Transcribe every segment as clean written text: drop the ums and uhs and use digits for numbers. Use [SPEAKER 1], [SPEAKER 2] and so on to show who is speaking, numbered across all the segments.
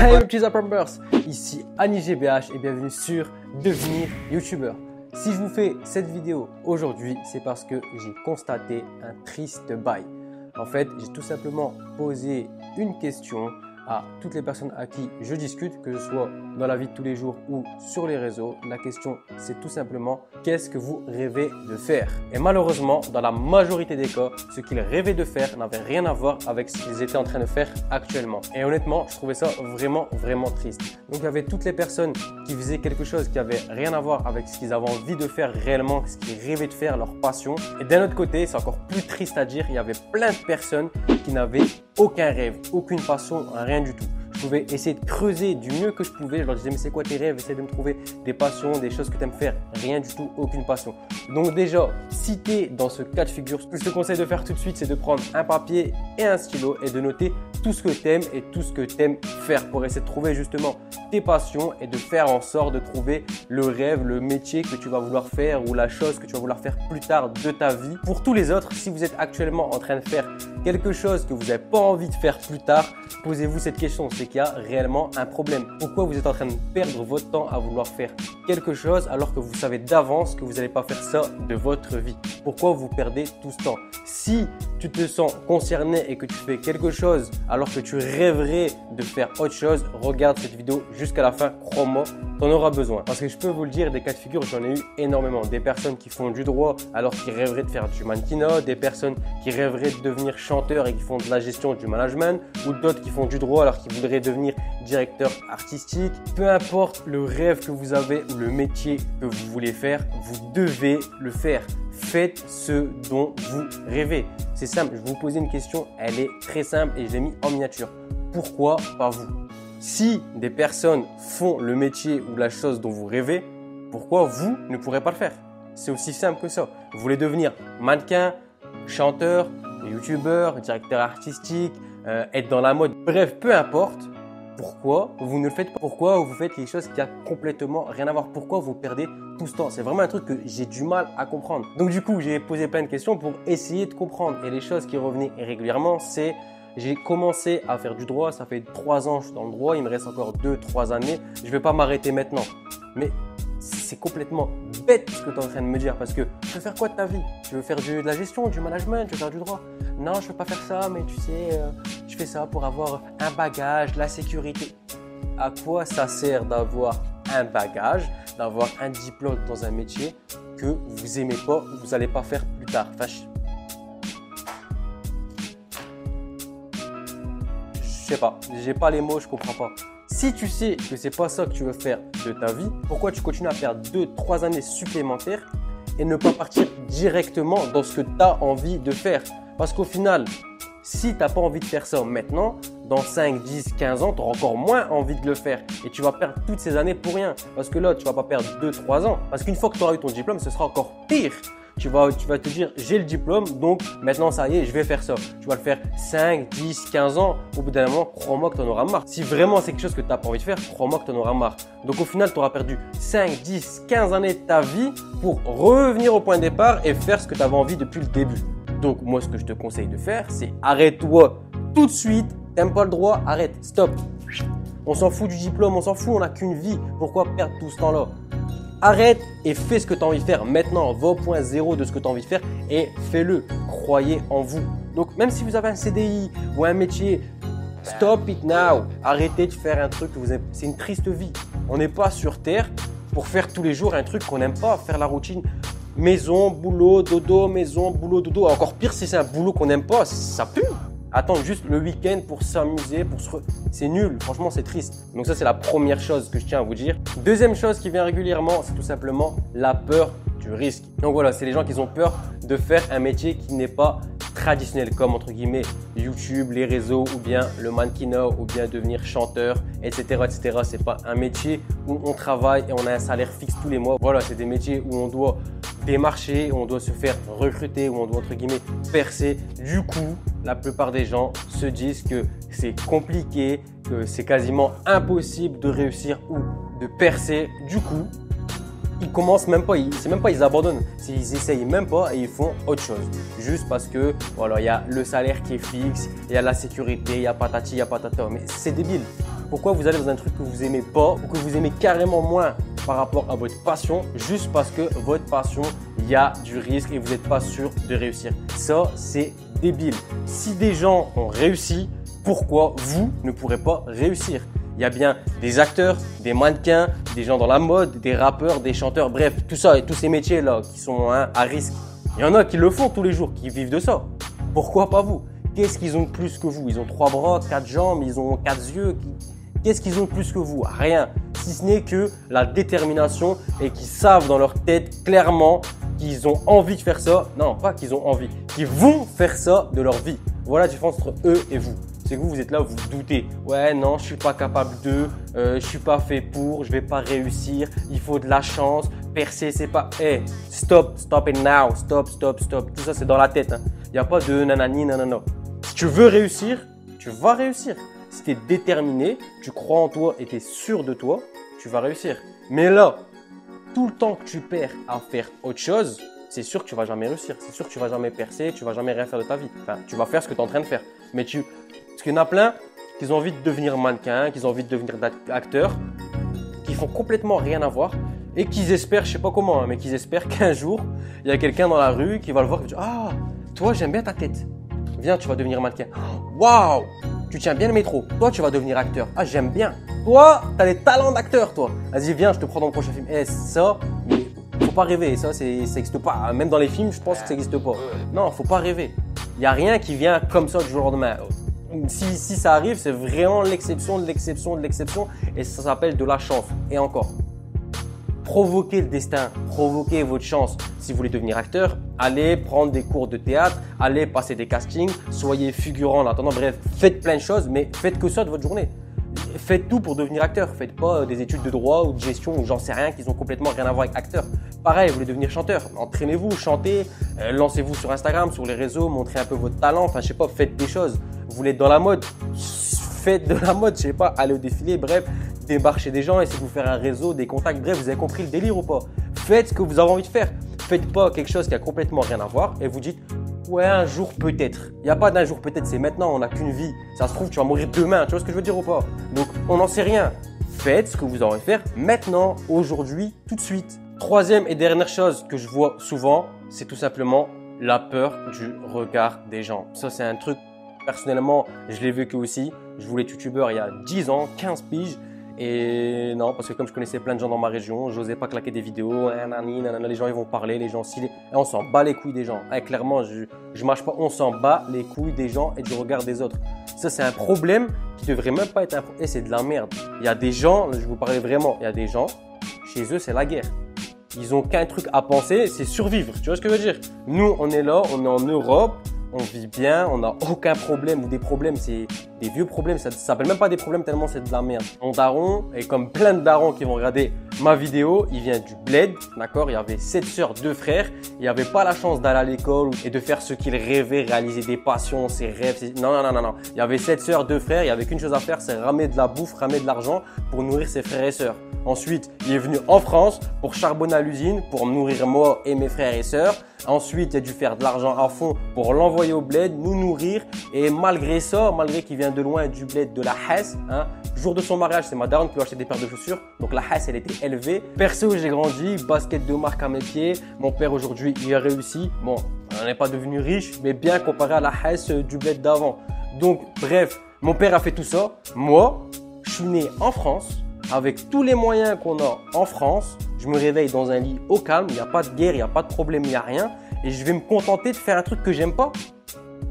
[SPEAKER 1] Hey les petits Zappers, ici Annie GBH et bienvenue sur Devenir YouTubeur. Si je vous fais cette vidéo aujourd'hui, c'est parce que j'ai constaté un triste bail. En fait, j'ai tout simplement posé une question à toutes les personnes à qui je discute, que ce soit dans la vie de tous les jours ou sur les réseaux. La question, c'est tout simplement qu'est-ce que vous rêvez de faire? Et malheureusement, dans la majorité des cas, ce qu'ils rêvaient de faire n'avait rien à voir avec ce qu'ils étaient en train de faire actuellement. Et honnêtement, je trouvais ça vraiment triste. Donc il y avait toutes les personnes qui faisaient quelque chose qui avait rien à voir avec ce qu'ils avaient envie de faire réellement, ce qu'ils rêvaient de faire, leur passion. Et d'un autre côté, c'est encore plus triste à dire, il y avait plein de personnes qui n'avaient aucun rêve, aucune passion, rien du tout. Je pouvais essayer de creuser du mieux que je pouvais. Je leur disais, mais c'est quoi tes rêves? Essaye de me trouver des passions, des choses que tu aimes faire. Rien du tout, aucune passion. Donc déjà, si tu es dans ce cas de figure, ce que je te conseille de faire tout de suite, c'est de prendre un papier et un stylo et de noter tout ce que tu aimes et tout ce que tu aimes faire pour essayer de trouver justement tes passions et de faire en sorte de trouver le rêve, le métier que tu vas vouloir faire ou la chose que tu vas vouloir faire plus tard de ta vie. Pour tous les autres, si vous êtes actuellement en train de faire quelque chose que vous n'avez pas envie de faire plus tard, posez-vous cette question, c'est qu'il y a réellement un problème. Pourquoi vous êtes en train de perdre votre temps à vouloir faire quelque chose alors que vous savez d'avance que vous n'allez pas faire ça de votre vie? Pourquoi vous perdez tout ce temps? Si tu te sens concerné et que tu fais quelque chose alors que tu rêverais de faire autre chose, regarde cette vidéo jusqu'à la fin, crois-moi, tu en auras besoin. Parce que je peux vous le dire, des cas de figure, j'en ai eu énormément. Des personnes qui font du droit alors qu'ils rêveraient de faire du mannequinat, des personnes qui rêveraient de devenir chanteur et qui font de la gestion du management, ou d'autres qui font du droit alors qu'ils voudraient devenir directeur artistique. Peu importe le rêve que vous avez ou le métier que vous voulez faire, vous devez le faire. Faites ce dont vous rêvez. C'est simple, je vais vous poser une question, elle est très simple et je l'ai mis en miniature. Pourquoi pas vous? Si des personnes font le métier ou la chose dont vous rêvez, pourquoi vous ne pourrez pas le faire? C'est aussi simple que ça. Vous voulez devenir mannequin, chanteur, youtubeur, directeur artistique, être dans la mode, bref, peu importe. Pourquoi vous ne le faites pas? Pourquoi vous faites quelque chose qui a complètement rien à voir? Pourquoi vous perdez tout ce temps? C'est vraiment un truc que j'ai du mal à comprendre. Donc du coup, j'ai posé plein de questions pour essayer de comprendre. Et les choses qui revenaient régulièrement, c'est j'ai commencé à faire du droit, ça fait 3 ans que je suis dans le droit, il me reste encore 2-3 années, je ne vais pas m'arrêter maintenant. Mais c'est complètement bête ce que tu es en train de me dire parce que tu veux faire quoi de ta vie? Tu veux faire de la gestion, du management, tu veux faire du droit? Non, je ne veux pas faire ça, mais tu sais, je fais ça pour avoir un bagage, la sécurité. À quoi ça sert d'avoir un bagage, d'avoir un diplôme dans un métier que vous n'aimez pas ou vous n'allez pas faire plus tard? Enfin, je sais pas, j'ai pas les mots, je comprends pas. Si tu sais que c'est pas ça que tu veux faire de ta vie, pourquoi tu continues à faire 2-3 années supplémentaires et ne pas partir directement dans ce que tu as envie de faire? Parce qu'au final, si tu n'as pas envie de faire ça maintenant, dans 5, 10, 15 ans, tu auras encore moins envie de le faire et tu vas perdre toutes ces années pour rien. Parce que là, tu vas pas perdre 2-3 ans. Parce qu'une fois que tu auras eu ton diplôme, ce sera encore pire. Tu vas te dire, j'ai le diplôme, donc maintenant ça y est, je vais faire ça. Tu vas le faire 5, 10, 15 ans. Au bout d'un moment, crois-moi que tu en auras marre. Si vraiment c'est quelque chose que tu n'as pas envie de faire, crois-moi que tu en auras marre. Donc au final, tu auras perdu 5, 10, 15 années de ta vie pour revenir au point de départ et faire ce que tu avais envie depuis le début. Donc moi, ce que je te conseille de faire, c'est arrête-toi tout de suite. T'aimes pas le droit, arrête, stop. On s'en fout du diplôme, on s'en fout, on n'a qu'une vie. Pourquoi perdre tout ce temps-là? Arrête et fais ce que tu as envie de faire maintenant. Va au point zéro de ce que tu as envie de faire et fais-le. Croyez en vous. Donc, même si vous avez un CDI ou un métier, stop it now. Arrêtez de faire un truc que vous aimez. C'est une triste vie. On n'est pas sur Terre pour faire tous les jours un truc qu'on n'aime pas, faire la routine. Maison, boulot, dodo, maison, boulot, dodo. Encore pire si c'est un boulot qu'on n'aime pas, ça pue. Attendre juste le week-end pour s'amuser, c'est nul, franchement c'est triste. Donc ça c'est la première chose que je tiens à vous dire. Deuxième chose qui vient régulièrement, c'est tout simplement la peur du risque. Donc voilà, c'est les gens qui ont peur de faire un métier qui n'est pas traditionnel comme entre guillemets YouTube, les réseaux ou bien le mannequinat ou bien devenir chanteur, etc. etc. C'est pas un métier où on travaille et on a un salaire fixe tous les mois. Voilà, c'est des métiers où on doit démarcher, où on doit se faire recruter, où on doit entre guillemets percer. Du coup, la plupart des gens se disent que c'est compliqué, que c'est quasiment impossible de réussir ou de percer. Du coup, ils commencent même pas, c'est même pas ils abandonnent, ils essayent même pas et ils font autre chose. Juste parce que voilà, il y a le salaire qui est fixe, il y a la sécurité, il y a patati, il y a patata. Mais c'est débile. Pourquoi vous allez dans un truc que vous aimez pas ou que vous aimez carrément moins par rapport à votre passion, juste parce que votre passion, il y a du risque et vous n'êtes pas sûr de réussir. Ça, c'est débile. Si des gens ont réussi, pourquoi vous ne pourrez pas réussir? Il y a bien des acteurs, des mannequins, des gens dans la mode, des rappeurs, des chanteurs, bref, tout ça et tous ces métiers-là qui sont à risque. Il y en a qui le font tous les jours, qui vivent de ça. Pourquoi pas vous? Qu'est-ce qu'ils ont de plus que vous? Ils ont 3 bras, 4 jambes, ils ont 4 yeux. Qu'est-ce qu'ils ont de plus que vous? Rien. Si ce n'est que la détermination et qu'ils savent dans leur tête clairement qu'ils ont envie de faire ça. Non, pas qu'ils ont envie, qu'ils vont faire ça de leur vie. Voilà la différence entre eux et vous. C'est que vous êtes là, vous doutez. Ouais, non, je suis pas capable de, je suis pas fait pour, je vais pas réussir, il faut de la chance, percer, c'est pas. Hey, stop it now, stop. Tout ça, c'est dans la tête. Il n'y a pas de nanani, nanana. Si tu veux réussir, tu vas réussir. Si tu es déterminé, tu crois en toi et tu es sûr de toi, tu vas réussir. Mais là, tout le temps que tu perds à faire autre chose, c'est sûr que tu vas jamais réussir. C'est sûr que tu vas jamais percer, tu vas jamais rien faire de ta vie. Enfin, tu vas faire ce que tu es en train de faire. Mais parce qu'il y en a plein qui ont envie de devenir mannequin, qui ont envie de devenir acteur, qui font complètement rien à voir et qui espèrent, je sais pas comment, mais qui espèrent qu'un jour, il y a quelqu'un dans la rue qui va le voir et qui va dire « Ah, toi, j'aime bien ta tête. Viens, tu vas devenir mannequin. Waouh, tu tiens bien le métro. Toi, tu vas devenir acteur. Ah, j'aime bien. Toi, tu as les talents d'acteur, toi. Vas-y, viens, je te prends dans le prochain film. » Eh, ça, mais faut pas rêver. Ça n'existe pas. Même dans les films, je pense que ça n'existe pas. Non, faut pas rêver. Il n'y a rien qui vient comme ça du jour au lendemain. Si ça arrive, c'est vraiment l'exception de l'exception de l'exception et ça s'appelle de la chance. Et encore, provoquez le destin, provoquez votre chance. Si vous voulez devenir acteur, allez prendre des cours de théâtre, allez passer des castings, soyez figurant en attendant. Bref, faites plein de choses, mais faites que ça de votre journée. Faites tout pour devenir acteur. Faites pas des études de droit ou de gestion ou j'en sais rien qui ont complètement rien à voir avec acteur. Pareil, vous voulez devenir chanteur, entraînez-vous, chantez, lancez-vous sur Instagram, sur les réseaux, montrez un peu votre talent. Enfin, je sais pas, faites des choses. Vous voulez être dans la mode, faites de la mode, je sais pas, allez au défilé, bref, démarchez des gens, essayez de vous faire un réseau, des contacts, bref, vous avez compris le délire ou pas? Faites ce que vous avez envie de faire. Faites pas quelque chose qui a complètement rien à voir et vous dites ouais, un jour peut-être. Il n'y a pas d'un jour peut-être, c'est maintenant, on n'a qu'une vie. Ça se trouve, tu vas mourir demain, tu vois ce que je veux dire ou pas? Donc, on n'en sait rien. Faites ce que vous avez envie de faire maintenant, aujourd'hui, tout de suite. Troisième et dernière chose que je vois souvent, c'est tout simplement la peur du regard des gens. Ça, c'est un truc, personnellement, je l'ai vécu aussi. Je voulais être youtubeur il y a 10 ans, 15 piges. Et non, parce que comme je connaissais plein de gens dans ma région, j'osais pas claquer des vidéos. Les gens, ils vont parler, les gens, on s'en bat les couilles des gens. Clairement, je mâche pas, on s'en bat les couilles des gens et du regard des autres. Ça, c'est un problème qui devrait même pas être un problème. Et c'est de la merde. Il y a des gens, je vous parlais vraiment, il y a des gens, chez eux, c'est la guerre. Ils ont qu'un truc à penser, c'est survivre. Tu vois ce que je veux dire? Nous, on est là, on est en Europe. On vit bien, on n'a aucun problème ou des problèmes, c'est des vieux problèmes, ça s'appelle même pas des problèmes tellement c'est de la merde. Mon daron, et comme plein de darons qui vont regarder ma vidéo, il vient du bled, d'accord? Il y avait 7 sœurs, 2 frères, il n'avait pas la chance d'aller à l'école et de faire ce qu'il rêvait, réaliser des passions, ses rêves. Non. Il y avait 7 sœurs, 2 frères, il n'y avait qu'une chose à faire, c'est ramener de la bouffe, ramener de l'argent pour nourrir ses frères et sœurs. Ensuite, il est venu en France pour charbonner à l'usine, pour nourrir moi et mes frères et sœurs. Ensuite, il a dû faire de l'argent à fond pour l'envoyer au bled, nous nourrir. Et malgré ça, malgré qu'il vient de loin du bled de la Hesse, jour de son mariage, c'est ma daronne qui lui a acheté des paires de chaussures. Donc la Hesse, elle était élevée. Perso, j'ai grandi, basket de marque à mes pieds. Mon père aujourd'hui, il a réussi. Bon, on n'est pas devenu riche, mais bien comparé à la Hesse du bled d'avant. Donc bref, mon père a fait tout ça. Moi, je suis né en France. Avec tous les moyens qu'on a en France, je me réveille dans un lit au calme, il n'y a pas de guerre, il n'y a pas de problème, il n'y a rien. Et je vais me contenter de faire un truc que j'aime pas.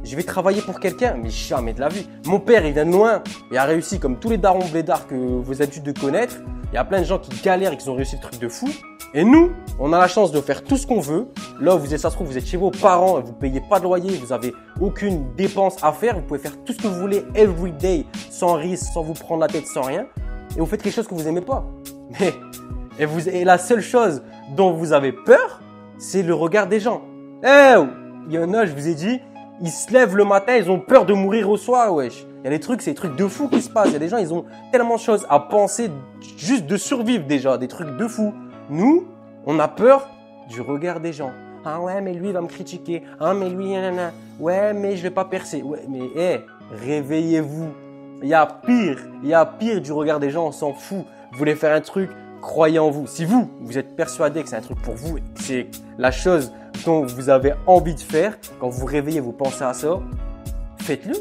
[SPEAKER 1] Je vais travailler pour quelqu'un, mais jamais de la vie. Mon père, il vient de loin, il a réussi comme tous les darons blédards que vous avez l'habitude de connaître. Il y a plein de gens qui galèrent et qui ont réussi le truc de fou. Et nous, on a la chance de faire tout ce qu'on veut. Là, ça se trouve, vous êtes chez vos parents, vous ne payez pas de loyer, vous n'avez aucune dépense à faire. Vous pouvez faire tout ce que vous voulez every day, sans risque, sans vous prendre la tête, sans rien. Et vous faites quelque chose que vous n'aimez pas. Et la seule chose dont vous avez peur, c'est le regard des gens. Il y en a, je vous ai dit, ils se lèvent le matin, ils ont peur de mourir au soir, wesh. Il y a des trucs, c'est des trucs de fou qui se passent. Il y a des gens, ils ont tellement de choses à penser, juste de survivre déjà, des trucs de fou. Nous, On a peur du regard des gens. Ah ouais, mais lui, il va me critiquer. Ah, mais lui, nanana. Ouais, mais je vais pas percer. Ouais, mais réveillez-vous. Il y a pire du regard des gens, on s'en fout. Vous voulez faire un truc, croyez en vous. Si vous êtes persuadé que c'est un truc pour vous, et que c'est la chose dont vous avez envie de faire, quand vous réveillez, vous pensez à ça, faites-le.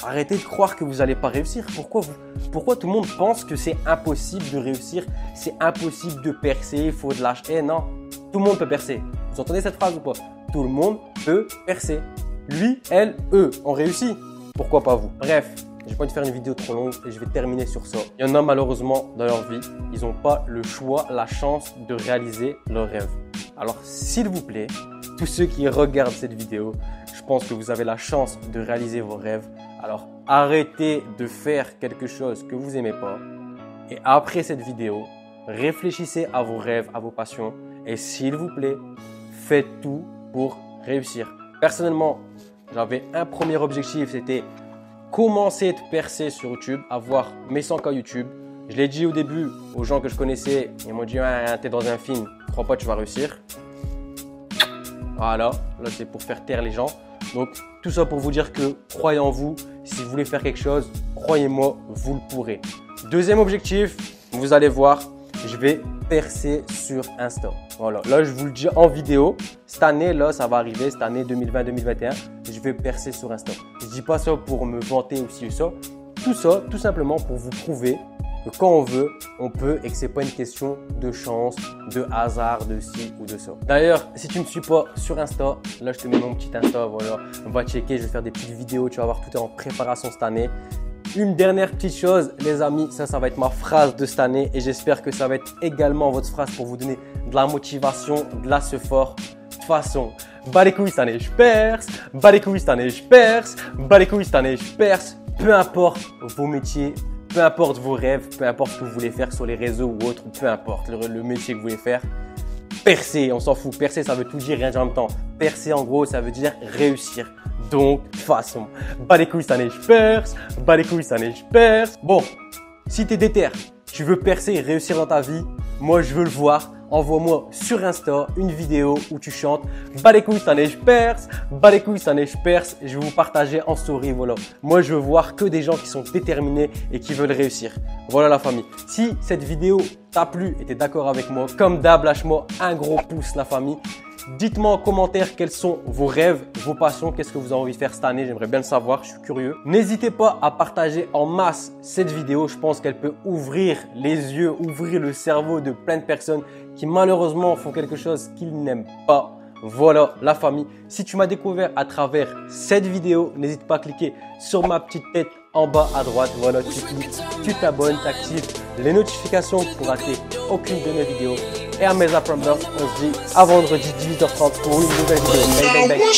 [SPEAKER 1] Arrêtez de croire que vous n'allez pas réussir. Pourquoi tout le monde pense que c'est impossible de réussir, c'est impossible de percer, il faut de lâche. Non, tout le monde peut percer. Vous entendez cette phrase ou pas? Tout le monde peut percer. Lui, elle, eux, ont réussi. Pourquoi pas vous? Bref, j'ai pas envie de faire une vidéo trop longue et je vais terminer sur ça. Il y en a malheureusement dans leur vie, ils n'ont pas le choix, la chance de réaliser leurs rêves. Alors s'il vous plaît, tous ceux qui regardent cette vidéo, je pense que vous avez la chance de réaliser vos rêves. Alors arrêtez de faire quelque chose que vous n'aimez pas. Et après cette vidéo, réfléchissez à vos rêves, à vos passions. Et s'il vous plaît, faites tout pour réussir. Personnellement, j'avais un premier objectif, c'était commencer de percer sur YouTube, avoir mes 100K YouTube. Je l'ai dit au début aux gens que je connaissais, ils m'ont dit ah, t'es dans un film, je crois pas que tu vas réussir. Voilà, là c'est pour faire taire les gens. Donc tout ça pour vous dire que croyez en vous, si vous voulez faire quelque chose, croyez-moi, vous le pourrez. Deuxième objectif, vous allez voir, je vais percer sur Insta. Voilà, là je vous le dis en vidéo. Cette année, là, ça va arriver, cette année 2020-2021, je vais percer sur Insta. Je ne dis pas ça pour me vanter aussi ou ça. Tout ça, tout simplement pour vous prouver que quand on veut, on peut et que ce n'est pas une question de chance, de hasard, de ci ou de ça. D'ailleurs, si tu ne me suis pas sur Insta, là je te mets mon petit Insta, voilà, on va checker, je vais faire des petites vidéos, tu vas voir, tout est en préparation cette année. Une dernière petite chose, les amis, ça va être ma phrase de cette année et j'espère que ça va être également votre phrase pour vous donner de la motivation, de la fort. De toute façon, bas les couilles cette année, je perce, bas les couilles cette année, je perce, bas les couilles cette année, je perce. Peu importe vos métiers, peu importe vos rêves, peu importe ce que vous voulez faire sur les réseaux ou autre, peu importe le métier que vous voulez faire, percer, on s'en fout. Percer, ça veut tout dire, rien en même temps. Percer, en gros, ça veut dire réussir. Donc, de toute façon, bas les couilles cette année, je perce, bas les couilles cette année, je perce. Bon, si tu es déter, tu veux percer et réussir dans ta vie, moi je veux le voir. Envoie-moi sur Insta une vidéo où tu chantes bas les couilles cette année je perce, bas les couilles cette année je perce. Et je vais vous partager en story, voilà. Moi je veux voir que des gens qui sont déterminés et qui veulent réussir. Voilà la famille. Si cette vidéo t'a plu et tu es d'accord avec moi, comme d'hab, lâche-moi un gros pouce la famille. Dites-moi en commentaire quels sont vos rêves, vos passions, qu'est-ce que vous avez envie de faire cette année, j'aimerais bien le savoir, je suis curieux. N'hésitez pas à partager en masse cette vidéo, je pense qu'elle peut ouvrir les yeux, ouvrir le cerveau de plein de personnes qui malheureusement font quelque chose qu'ils n'aiment pas. Voilà la famille. Si tu m'as découvert à travers cette vidéo, n'hésite pas à cliquer sur ma petite tête en bas à droite. Voilà, tu cliques, tu t'abonnes, tu actives les notifications pour rater aucune de mes vidéos. Et à mes Aprambers, on se dit à vendredi 18h30 pour une nouvelle vidéo. Bye bye bye.